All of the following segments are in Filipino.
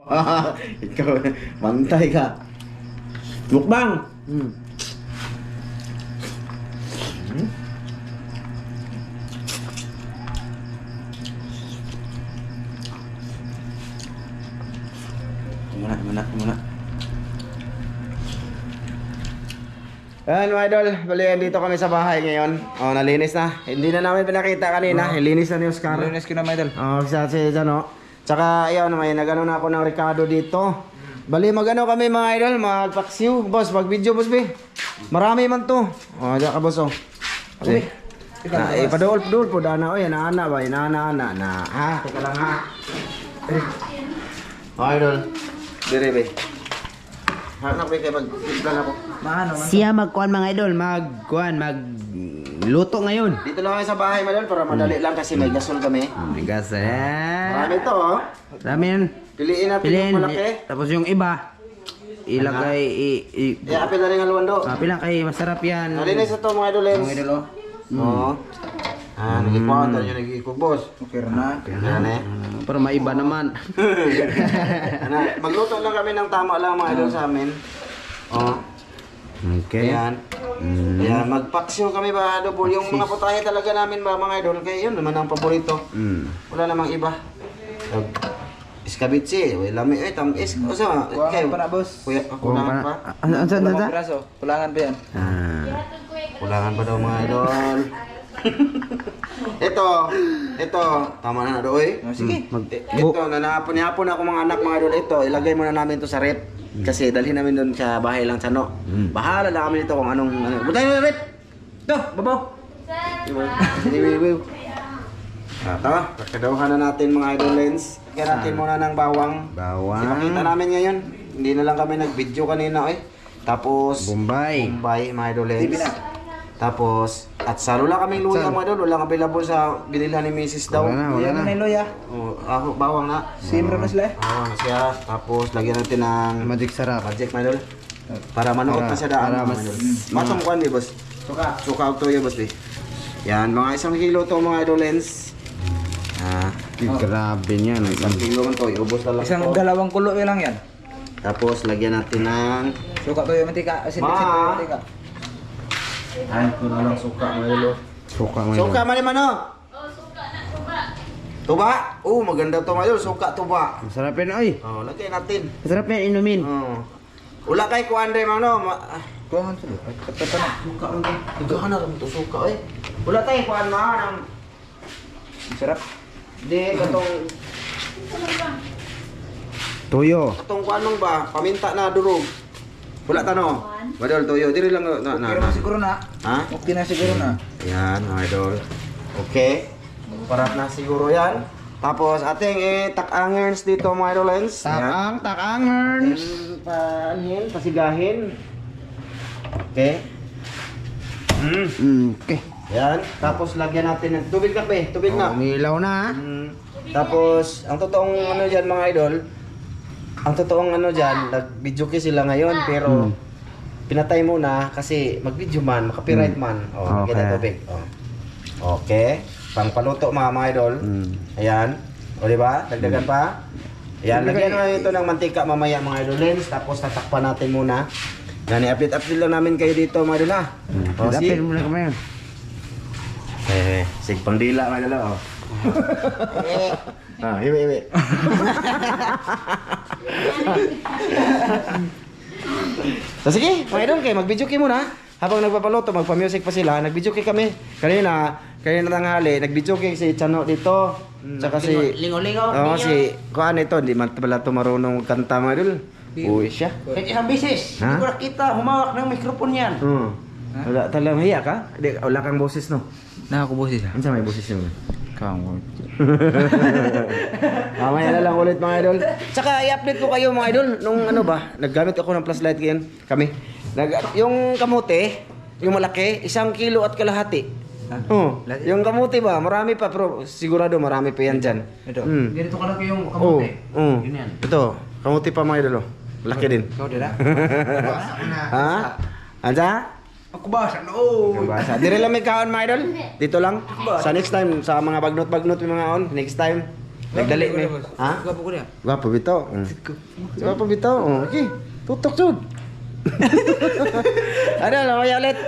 Ikaw, mantay ka. Mukbang! Muna. Ayan mga idol, bali dito kami sa bahay ngayon. Oh, nalinis na. Hindi na namin pinakita kanina. Nilinis na ni Oscar. Nalinis ko na mga idol. Oh, sa ano. Tsaka ayun, may nagano na ako ng Ricardo dito. Bali magano kami mga idol, magpaksiw. Boss, mag-video boss be. Marami man to. Oh, diyan ka boss oh. Okay. Padol po dana oy, ana ba, ana na. Ha, teka lang ha. Oh, idol. Dire be. Hanap kayo mag-plan ako. Siya magkuhan mga idol, magluto ngayon. Dito lang kami sa bahay mga idol para madali lang kasi may gasol kami. Oh my gosh, Marami to oh. Dami yan. Piliin natin yung malaki. Tapos yung iba, ilagay, Apil na rin ang luwando. pilang kay masarap yan. Nalinis ito mga idol. Mga idol, oh. Oo. Nagkikwanto nyo nagkikog boss. Okay na. Yan eh. Para maiba naman. Magluto lang kami ng tama lang mga idol sa amin. Oh. Okay. Ayan. Ayan, magpaksyo kami ba double. Yung mga putahe talaga namin ba mga idol. Kaya yun naman ang paborito. Wala namang iba. Iskabitsi, lami tamis. O sa Kulangan pa na boss. Kulangan pa. Ano? Piraso. Kulangan pa yan. Kulangan pa daw mga idol. Ito, tama na doy. Sige. Ito, nanapon ako mga anak mga idol. Ito, ilagay muna namin to sa rep. Kasi dalhin namin doon sa bahay lang sa no. Bahala lang kami dito kung anong Butay mo rep. Ito, babaw. Ito, kakadawhan na natin mga idol lens. Kaya natin muna ng bawang. Sinakita namin ngayon. Hindi na lang kami nag-video kanina eh. Tapos Bombay, mga idol lens. Tapos, at salo lang kaming luya mga idol. Walang available sa binilhan ni Mrs. daw. Yan na yung loya. Ako, bawang na. Simro na sila eh. Bawang na siya. Tapos, lagyan natin ng magic sarap. magic mga idol. Para manuot na siya daan mga idol. Matong kuhan di boss? Suka og toyo boss di. Yan, mga 1 kilo to mga idol lens. Grabe niyan. 1 kilo man to, ubos na lang Isang to. dalawang kulo lang yan. Tapos, lagyan natin ng Suka to yung mantika. Asin Ma. yung mantika. ay, puro lang suka mga idol. Suka mo. Suka man naman oh. Suka na tuba. Tuba? Maganda to mga idol, suka tuba. Masarap yan, ay. Lagyan natin. Masarap yan inumin. Wala kay kuan day mano. Kulangan sila. Katata na. Suka man to. Tugahan na lang to suka eh. Wala tay kuan man. Sarap. Di katong Tuyo. kuan man ba? Paminta na durog. Wala tano. Madol toyo diri lang Okay na siguro na. Ha? Okay na siguro na. Yan, mga idol. Okay. Parat na siguro yan. Tapos ating tak-angers dito mga idol lens. Takangern. Pasigahin. Okay. Okay. Yan. Tapos lagyan natin ng tubig kape. Tubig na. Umilaw na. Tapos ang totoong ano diyan mga idol, ang totoong ano diyan, nag-video sila ngayon pero pinatay muna kasi mag-video man, copyright man. Okay. Kita tubig. Okay. Pangpaluto mga idol. Ayan. O di ba? Dagdagan pa. Ayan, lagyan na ito ng mantika mamaya mga idol lens, tapos tatakpan natin muna. Yan, i-update lang namin kayo dito mga idol ha. Dapin mo na kami yun. Sig pangdila mga idol oh. Hiwi. So sige, mga idol kayo, mag-video kayo muna. Habang nagpapaluto, magpa-music pa sila, nag-video kayo kami. Kanina tanghali, nag-video kayo si Chano dito. Tsaka si Lingo-lingo. Oo, si kuan ito, hindi man pala ito marunong kanta mga idol. Uy siya. Kahit isang bisis, Ha? hindi ko nakita, humawak ng mikrofon yan. Wala talagang hiya ka? Hindi, wala kang boses no? Nakakubusi siya. Ano sa may boses mo? Kamo. Mamaya na lang ulit mga idol. Tsaka i-update ko kayo mga idol nung ano ba, naggamit ako ng flashlight ngayon kami. Yung kamote, yung malaki, 1 kilo at kalahati. Yung kamote ba, marami pa pero sigurado marami pa yan dyan. Ito. Ganito kalaki yung kamote. Yun yan. Ito, kamote pa mga idol. Laki din. Ikaw dira. Ha? Anja? Ako ba? Sa loob. Basa. Dire lang may kaon mga idol. Dito lang. Sa next time, sa mga bagnot-bagnot yung mga on. Next time. Nagdali mi. Ha? Gwapo ko niya. Gwapo bitaw. Gwapo bitaw. Okay. Tutok jud. Ano lang kaya ulit?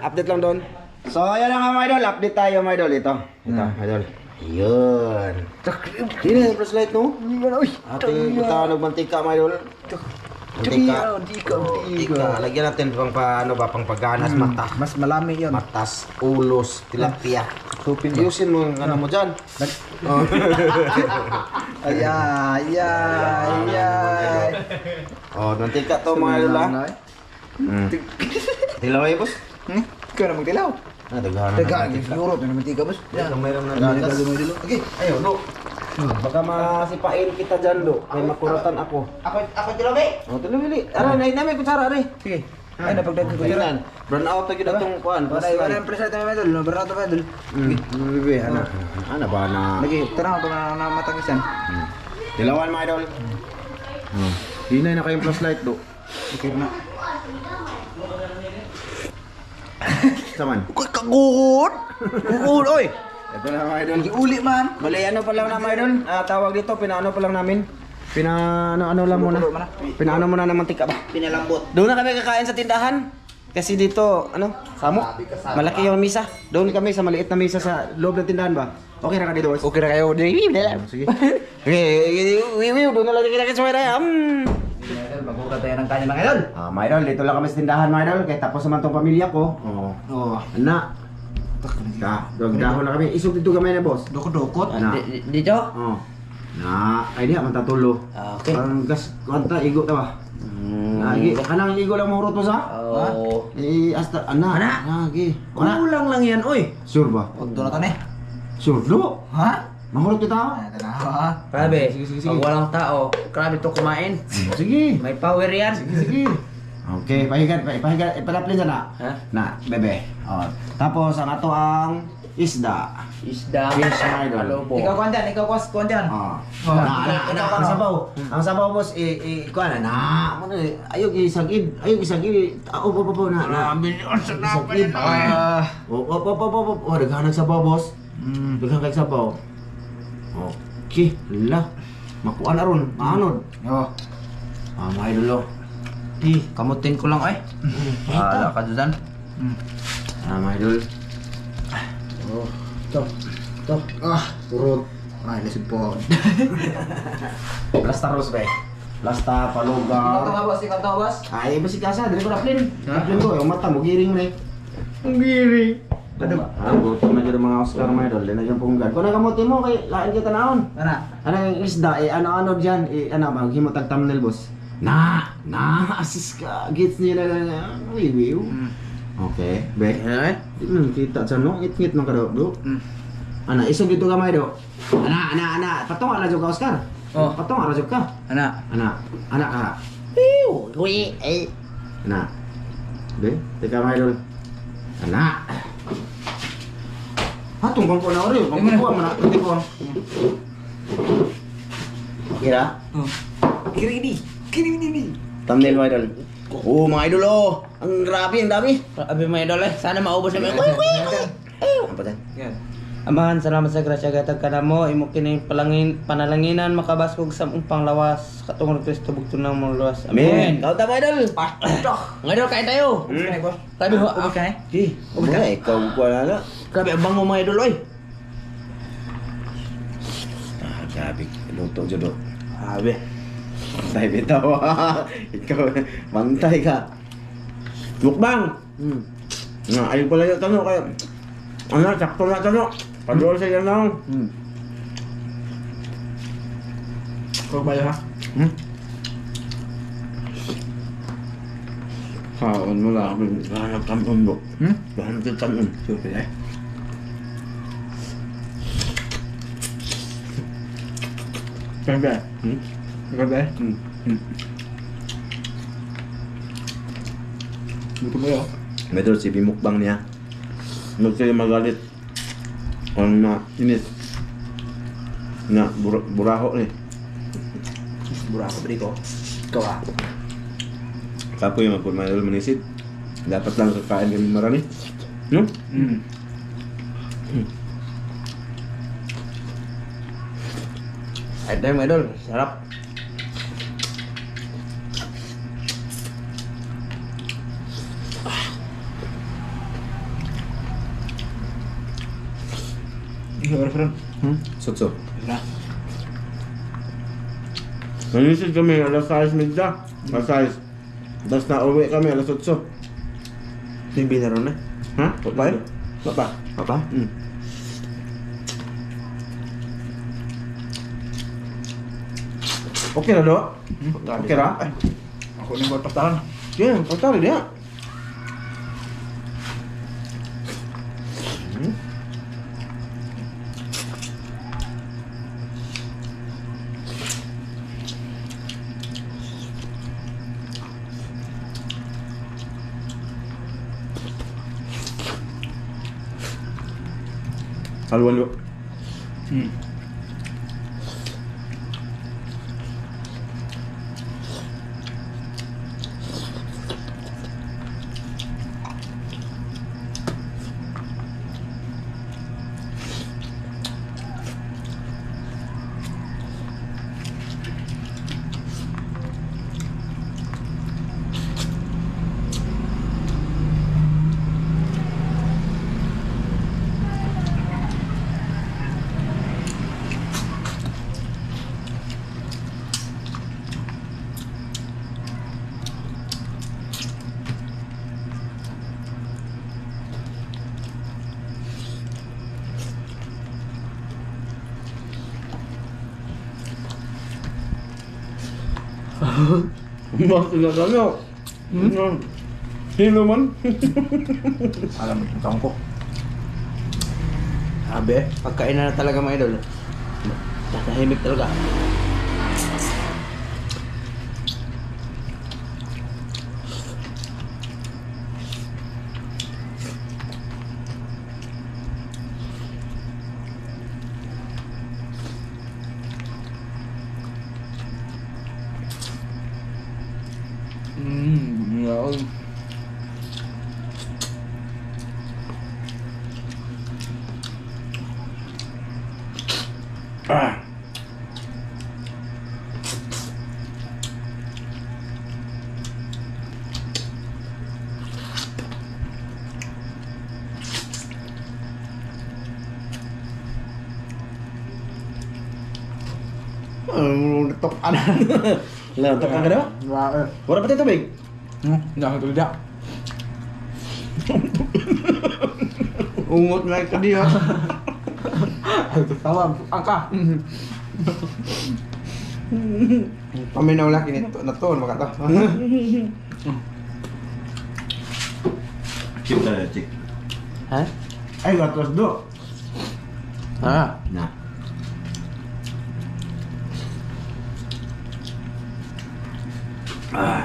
Update lang doon. So, ayan na nga mga idol. Update tayo mga idol. Ito, idol. Ayun. Sino yung flashlight no? Ating kita nagmantika mga idol. Mantika. Lagyan natin pang pagganas mata. Mas malami yun. Matas, ulos, tilapia. Ayusin mo yung ano mo dyan. Ay. Oh, mantika to mga idol ha. Tilaw ay boss? Ikaw na magdilaw. Daghan Taga, siguro, may mantika boss. Yan, mayroon na gagas. Okay, ayaw, no. Baka masipain kita dyan, do. May makuratan ako. Ako tilabi. Oh, tulili. Ara, namin kutsara, ari. Sige. Ay, napagdagan ko Tingnan. Brown out na kita itong kuhan. Wala yung presyo tayo medol. Berat to medol. Bibi, ano? Ano ba na? Lagi, tanong ko na matagisan. Dilawan mga idol. Hinay na kayong flashlight, do. Okay na. Saman. Uy, kagukot! Kagukot, oy! Ito na mga idol. Uli man! Bali, ano pa lang na mga idol? Tawag dito, pinaano pa lang namin. Ano lang muna. Pinaano muna ng mantika ba? Pinalambot. Doon na kami kakain sa tindahan. Kasi dito, samok. Malaki yung misa. Doon kami sa maliit na misa sa loob ng tindahan ba? Okay na ka dito, boys? Okay na kayo. Sige. Okay, doon na lang kita sa mga Magbuka tayo ng kanya mga idol. mga idol, dito lang kami sa tindahan mga idol. Kaya tapos naman tong pamilya ko. Oo. Anak. Dagdahon na kami. Isog dito kami na, boss. Dokot-dokot. Anak. Dito? Ay di, mantatulo. Okay. Parang gas, kanta, igo ta ba? Kanang igo lang mahurot mo sa? Oo. Hasta, anak. Lagi. Kulang lang yan, oy. Sure ba? Huwag doon na to ne. Sure, do. Ha? Mahurot kita? Ito na. Ha? Grabe, Sige. pag walang tao, grabe to kumain. Sige. May power yan. Sige. Okay, pahigan, ipadaplin sana. Ha? Na, bebe. Tapos, ang ato ang isda. Isda. Fish, mga idol. Alobo. Ikaw kuwantan, kuwantan. Ang sabaw. Ang sabaw, boss, kuha na. Ayog isagid. Opo, na. Grabe yun, sa Isagid. Opo. Daghan ng sabaw, boss. Daghan kay sabaw. Okay, la. Makuha na ron. Maanod. Oo. Mga idol, Kamutin ko lang, ay. Wala ka dyan. mga idol. To. Urot. Ay, lisod po. Lasta Rose, be. Lasta, Ikaw palugaw. to boss, ikaw to boss. Ay, basi kasa, dali ko raplin. Raplin ko, yung mata mo, giring mo na eh. Ang giring. Gutom na dyan ang mga Oscar mga idol, di na dyan punggad. Kung nagamuti mo, kay lain kita naon. Ano? Ano yung isda, ano dyan, maghimot ang thumbnail, boss. Assist ka, gets niya na, wiwiw. Okay, be. Di mo kita sa no, ngit-ngit ng kado, do. Ana, isog dito ka mga do. Ana, patong ala jud ka, Oscar. Patong ala jud ka. Ana ka. Uy, ay. Ana. Be, teka mga idol. Ana. Hatong bangko na ori, bangko ko man natin ko. Kira? Kini. Thumbnail mga idol. Mga idol ang grabe, ang dami. Abi mga idol, eh. Sana maubos namin. Ano pa yan? Yan. Amahan, salamat sa grasya gatag ka na mo. Imo kini panalanginan makabaskog sa umpang lawas. Katungod Kristo bugto ng mga lawas. Amen. Kau tama idol. Mga idol, kain tayo. Sabi ho, Ubus ka eh? Di, ikaw ko na. grabe abang mo mga idol, oy. Grabe, luto jud do. Grabe. Tay bitaw. Ikaw, mantay ka. Mukbang. Ayun pala yung tanong kayo. Sakto na tanong. Padol sa yan lang. Kung ba ha? Kaon mo lang. Hanap tanon do. Hanap tanon. Super eh. Ganda. Ganda. Buto mo yun. Medyo si mukbang niya. Huwag kayo magalit. Ang inis. Buraho eh. Buraco ba dito? Ikaw ah. Kapoy magpurmayol manisid. Dapat lang kakain kami marami. No? Kahit tayo mga idol, sarap. Iya, friend. Sutsut. Nah. Nanisid kami alas 6 midda. Alas 6. Tapos na uwi kami alas 8. Bibi na ron eh. Ha? Papa? Papa. Papa? Okay na do? Okay ra? Aku ni buat pastaran. Yeah, pagtali dia. Haluan dulu. Bakit na kami? Sino man? Alam mo tong ko. Sabi, pagkain na talaga mga idol. Tatahimik talaga. Ya. Tok ana. Lah, tok ka daw? Wah. Wala pa tayo tubig? Dah tu dah. Ungot na ka diya. Tawag angka. Kami na wala kinito na to, makato. Cik dah, cik. Ha? Ay, gatos do. Ha? Nah. Ah.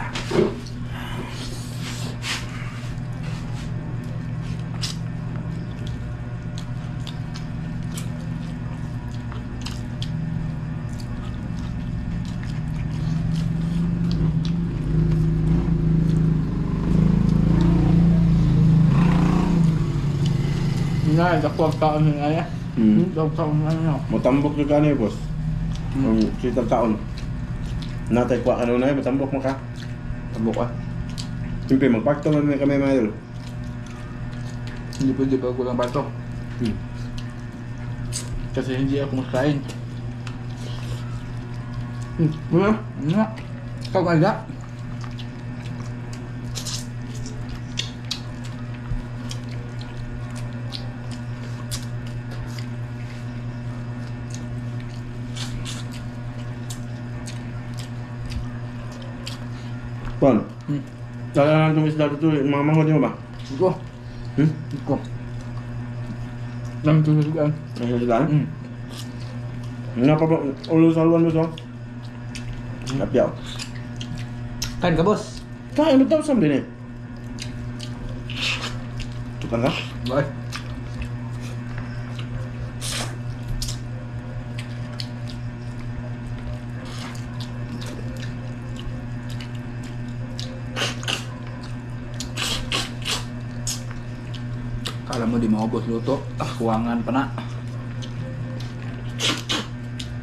Nah, dah kuat tak ni ayah. Dah tak ni. Matambok na gani, boss. Ang sitang taon. Natay kwa ano na, matambok mo ka. Tabok ah. Siyempre, magpakto na kami mga idol. Hindi pwede pa kulang bato. Kasi hindi ako makain. Ano? Nga. Kau ada? Pon. Dala lang tumis dito to, mga manghod mo ba? Iko. Iko. Lang tu sudah. Ay, sila. Nga pa ba, ulo sa haluan mo so? Napyaw. Kain ka, boss. Kain mo daw sam din eh. Tukang ka? Baik. Kala mo di mau bos luto, kuangan pa na.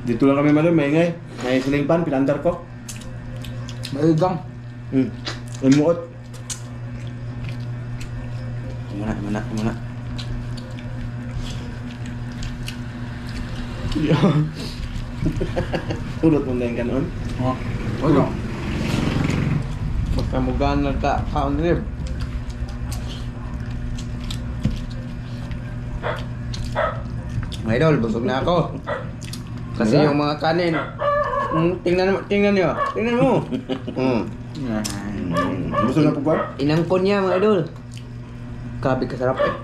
Dito lang kami madol, maingay. May siling pan, pinandar ko. Maigang. May muot. Muna. Tulot mo na yung kanon. Oh. Wala. Pagkamugaan lang ka kaon rib. Mga idol, busog na ako. Kasi yung mga kanin. Tingnan niyo. Tingnan mo. Gusto na po ba? Inangkon niya mga idol. Grabe kasarap eh.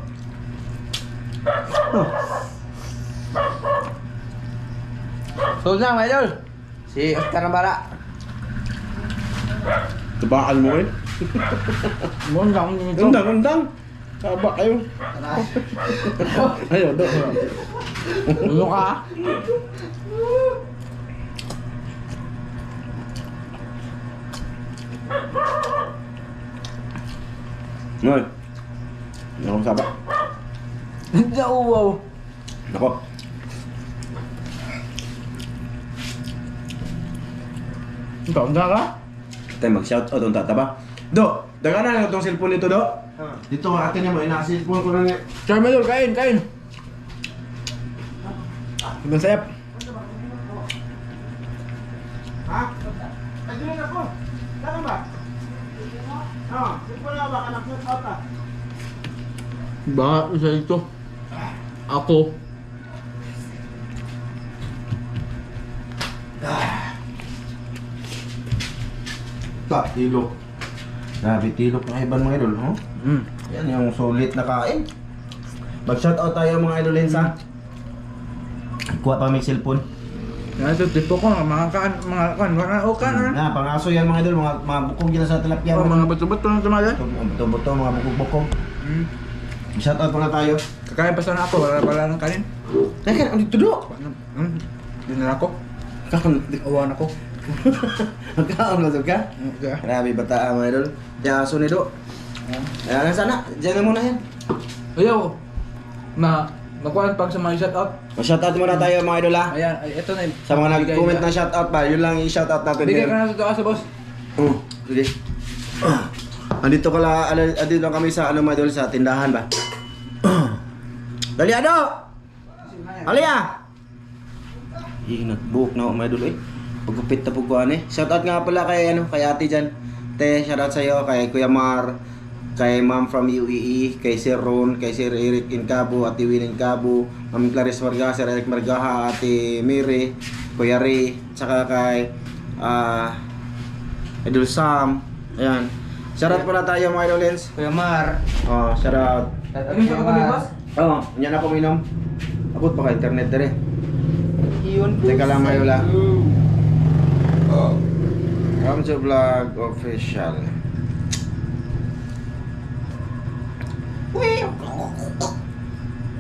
Oh. So na mga idol. Si Oscar Nabara. Tabakan mo eh. Mundang nito. Undang. Taba kayo. Ayaw, do. Ano ka? Noy. Ano akong saba? Hindi ako wow. Nako. Ikaw na ka? Tayo mag-shout out ang tataba. Do, daga na itong cellphone nito, Do. Dito nga atin naman, ina-cellphone ko na niya. Sir Madol, kain. Ibang sayap. Ha? Ayun ako. Saan ba? Cellphone na ba? Anak mo, out ah. Baka isa ito. Ako. Tilok. Grabe, tilok ng iban mga idol, ho? Yan yung sulit na kain. Mag-shoutout tayo mga idol Lensa. Kuha pa may cellphone. Yan ito, tipo ko, mga kan. Na, pangaso yan mga idol, mga bukog yan sa tilapia. Mga bato-bato na tumagal. Buto-buto, mga bukog-bukog. Shoutout pala tayo. Kakain pa sana ako, wala ng kanin. Teka, ano dito do? Hindi na ako. Kakon, Awan ako. magkaon ba ka? Okay. Grabe bata mga idol. Kaya aso ni do. Ayan sana, dyan na muna yan. Ayaw. Makuhaan pag sa mga shoutout. Shoutout muna tayo mga idol ha. Ayan, ito na. Sa mga nag-comment na shoutout ba, yun lang i-shoutout natin. Bigay ka na sa boss. Sige. Andito lang kami sa ano mga idol, sa tindahan ba? Dali ano? Alia! Nagbuhok na ako mga idol eh. Pagkupit na pagkuhan eh. Shoutout nga pala kay ate dyan. Te, shoutout sa'yo, kay Kuya Mar, kay Ma'am from UAE, kay Sir Ron, kay Sir Eric Incabo, Ate Win Incabo, Ma'am Clarice Margaha, Sir Eric Margaha, Ate Miri, Kuya Ray, tsaka kay Idol Sam. Ayan. Shoutout pala tayo mga idol Lens. Kuya Mar. Oh, shoutout. Ano yung pagkakulit boss? Oo, yan ako minom. Abot pa ka internet dere. Iyon po. Teka lang kayo lang. Come to Vlog Official.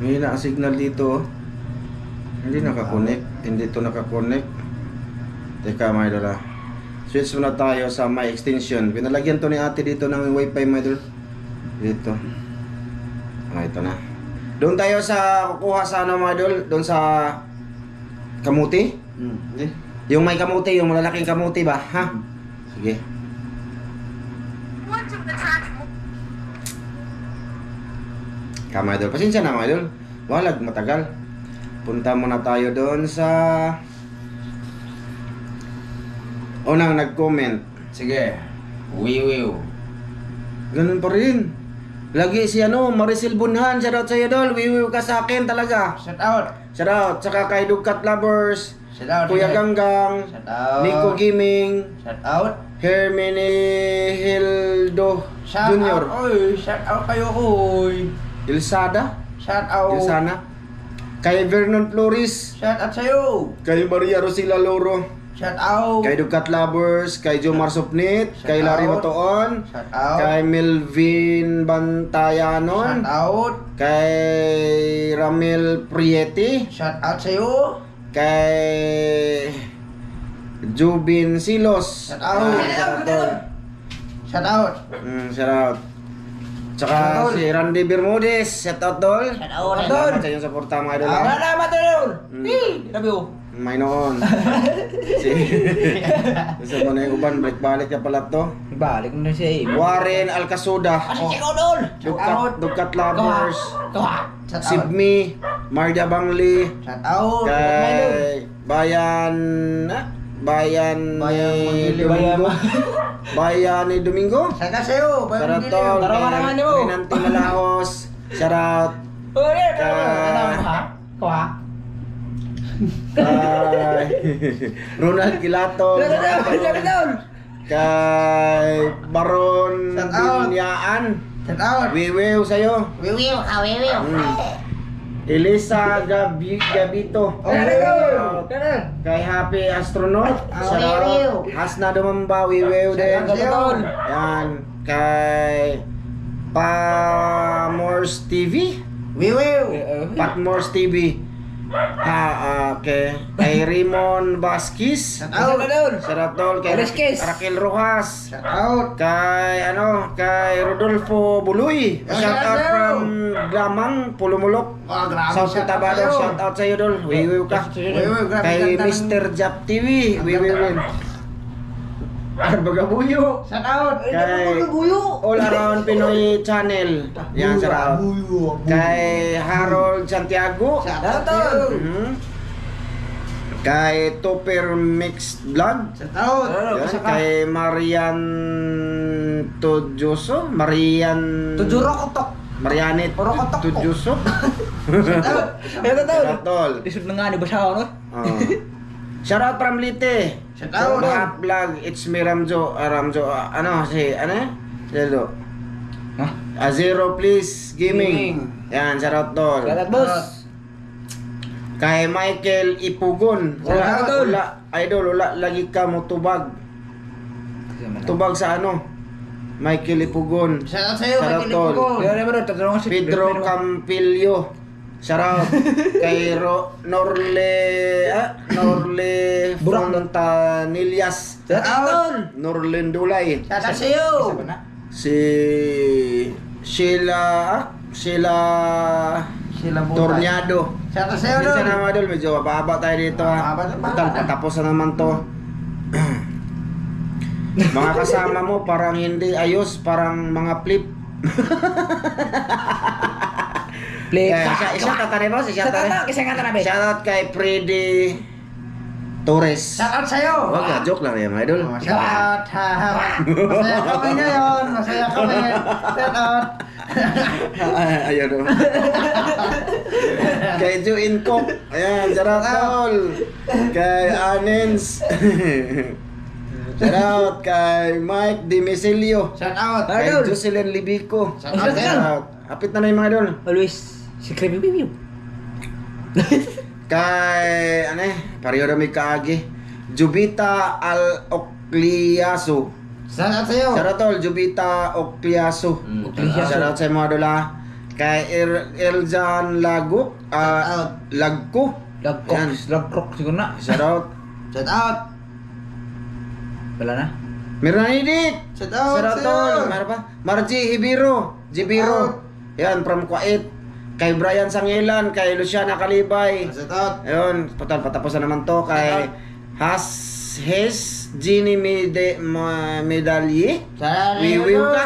May na-signal dito. Hindi nakakonect. Hindi to nakakonect. Teka mga idol ah. Switch muna tayo sa my extension. Pinalagyan to ni ate dito ng wifi mga idol. Dito. Ito na. Doon tayo sa kukuha sa ano mga idol. Doon sa kamuti. Hindi. Yung may kamuti, yung malalaking kamuti ba? Ha? Sige. Kama idol. Pasensya na mga idol. Walag matagal. Punta muna tayo doon sa unang nag-comment. Sige. Wiwiw. Ganun pa rin. Lagi si Maricel Bunhan. Shoutout sa'yo idol. Wiwiw ka sa akin talaga. Shout out. Shoutout. Tsaka kay Dugkat Lovers. Shout out. Kuya Ganggang. Shout out. Nico Gaming. Shout out. Hermenegildo Shout Junior. out. Oy, shout out kayo oy. Ilsada. Shout out. Ilsana. Kay Vernon Flores. Shout out sa'yo. Kay Maria Rosila Loro. Shout out. Kay Dugkat Lovers. Kay Jomar Supnit. Shout Kay Larry out. Matoon. Shout out. Kay Melvin Shout Bantayanon. out. Kay Ramil Prieti. Shout out sa'yo. Kay Jubin Silos. Shout out. Shout out. Shout out. Tsaka Shout out. si Randy Bermudez. Shout out, Dol. Shout out, Salamat Dol. sa iyong suporta mga idol. Salamat, Dol. Mm. Hey, love you. May noon. Si Gusto mo na yung uban, balik-balik ka pala to. Balik mo na siya eh. Warren Alcasuda. Dugkat Lovers. Sibmi, Marja Bangli, Shout out. kay Bayan Domingo. Bayan ni Domingo. Saka sa'yo. Shoutout tol. Tarawan-tarawan niyo. Rinanti Malahos. Shoutout kay Ronald Gilato. Kay Baron Shoutout. Binyaan. Shout out. Wiwiw sa'yo. Wiwiw ka, wiwiw. Elisa Gabito. Shoutout. Kay Happy Astronaut. Shoutout. Wiwiw. Hasna Dumamba. Wiwiw din. Shoutout. Yan. Kay Pamors TV. Wiwiw. Patmors TV. Okay. Kay Raymond Vasquez. Shout out. Shoutout kay Vasquez. Raquel Rojas. Shout out. Kay Rodolfo Buloy. Shout out from Glamang, Pulumulok. Grabe. South Cotabato. Shout out sa iyo dol. Wiwiw ka. Wiwiw, grabe Kay ganda ng- Mr. Jap TV. Wiwiw din. Arbagabuyo. Shout out. Kay All Around Pinoy Channel. Yan, shout out. Kay Harold Santiago. Shout out. Mhm. Kay Topper Mixed Vlog. Shout out. Yan, kay Marian Tudyoso. Tujuro kotok. Marianit Orokotok po. Tudyoso. Shout out. Shout out. Isod na nga ni Basaw, no? Shout out from Lite. Shout out. Lahat vlog. It's me Ramjo. Zero. Zero please gaming. Yan, shout out tol. boss. Kay Michael Ipugon. Shout out, tol. Idol, wala lagi ka mo tubag. Tubag sa ano? Michael Ipugon. Shout out sa'yo. Shout out, Michael tol. Ipugon. Pedro Campillo. Shout out kay Norle Fontanillas. Shout out. Norlen Dulay. Shout out sa'yo. Si Sheila Sila buta. Tornado. Shout out sa'yo Minsan doon. naman idol, medyo mababa tayo dito ha. Mababa. Total, patapos na naman to. Mga kasama mo parang hindi ayos, parang mga flip. Isa tatari mo, isa tatari. Shout out kay Freddy Torres. Shout out sa'yo. Wag ka, joke lang yan, idol. Shout out. Masaya kami ngayon. Masaya kami. Shout out. Ayun o. Kay Join Cook. Ayan, shout out tol. Kay Anens. Shout out kay Mike Dimisilio. Shout out. Kay Jocelyn Libico. Shout out. Shout out. Hapit na na yung mga idol. Always, si Creepy Baby. Kay, Pariodo may kaagi. Jubita Al-Ocliaso. Shout out sa'yo. Shout out tol, Jubita Ocliaso. Ocliaso. Shout out sa mga idol ha. Kay Eljan Laguk. out. Lagko. Yan. Lagkrok siguro na. Shout out. Shout out. Wala na. Meron na edit. Shout out Shout out sa'yo. tol. Meron pa. Marji Hibiro. Jibiro. Yan, from Kuwait. Kay Brian Sangilan. Kay Luciana Kalibay. Shout out. Ayun, patapos na naman to. Kay Hes Ginny Medalye. Shout out. Wiwiw ka.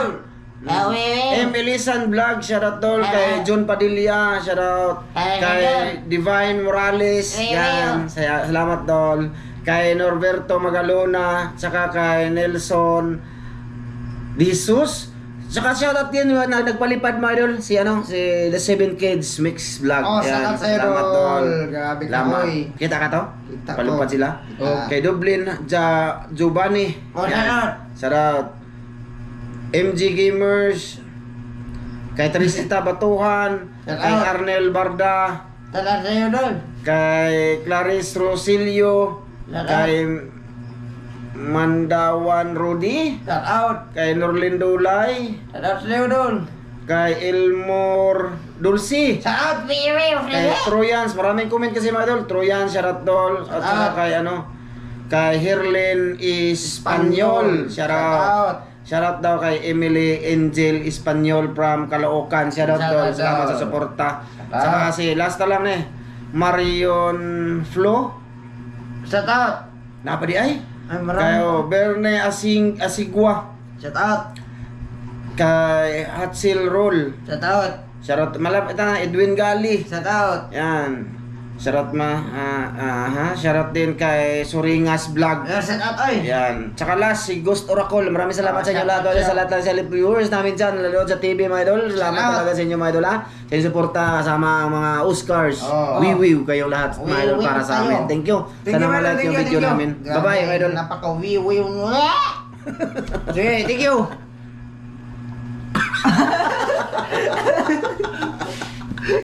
Wiwiw. Emilisan Vlog, shout out tol. Kay John Padilla, shout out. Kay Divine Morales, yan. Salamat tol. Kay Norberto Magalona, saka kay Nelson Disus. Saka shout out din nagpalipad mo idol si The Seven Kids Mix Vlog. Oh, shout out sa'yo, Salamat Dol. tol. Grabe ka, Salamat. oy. Kita ka to? Kita ko. Palipad sila. Ah. Kay Dublin Giovanni. Oh, Yan. shout out. Shout out. MG Gamers. Kay Trisita Batuhan. Shout Kay out. Arnel Barda. Shout out sa'yo doon. Kay Clarice Rosilio. Shout out. Kay Mandawan Rudy. Shout out. Kay Norlin Dulay. Shout out sa'yo doon. Kay Elmore Dulci. Shout out. Wiwiw. Kay Troyans, maraming comment kasi mga idol. Troyans, shout out tol. At saka kay kay Herlin Espanyol. Shout out. Shout out daw kay Emily Angel Espanyol from Caloocan. Shout out tol. Salamat sa suporta. Saka kasi last na lang Marion Flo. Shout out. Napa di ay? Ay, marami. Kayo, Berne Asigwa. Shout out. Kay Hatsil Roll. Shout out. Shoutout, malapit na, Edwin Gali. Shout out. Yan. Shoutout shoutout din kay Suringas Vlog. Shout out oy. Yan. Tsaka last, si Ghost Oracle. Maraming salamat sa inyo lahat. Sa lahat ng seleb viewers namin dyan. Nanonood sa TV mga idol. Salamat Salamat. talaga sa inyo mga idol ha. Sa inyong suporta kasama ang mga Oscars. Oo. Wiwiw kayong lahat mga idol Wiwiw para sa tayo. amin. Thank you. Sana malike yung video namin. Bye-bye mga idol. Napaka-wiwiw mo. Sige, thank you.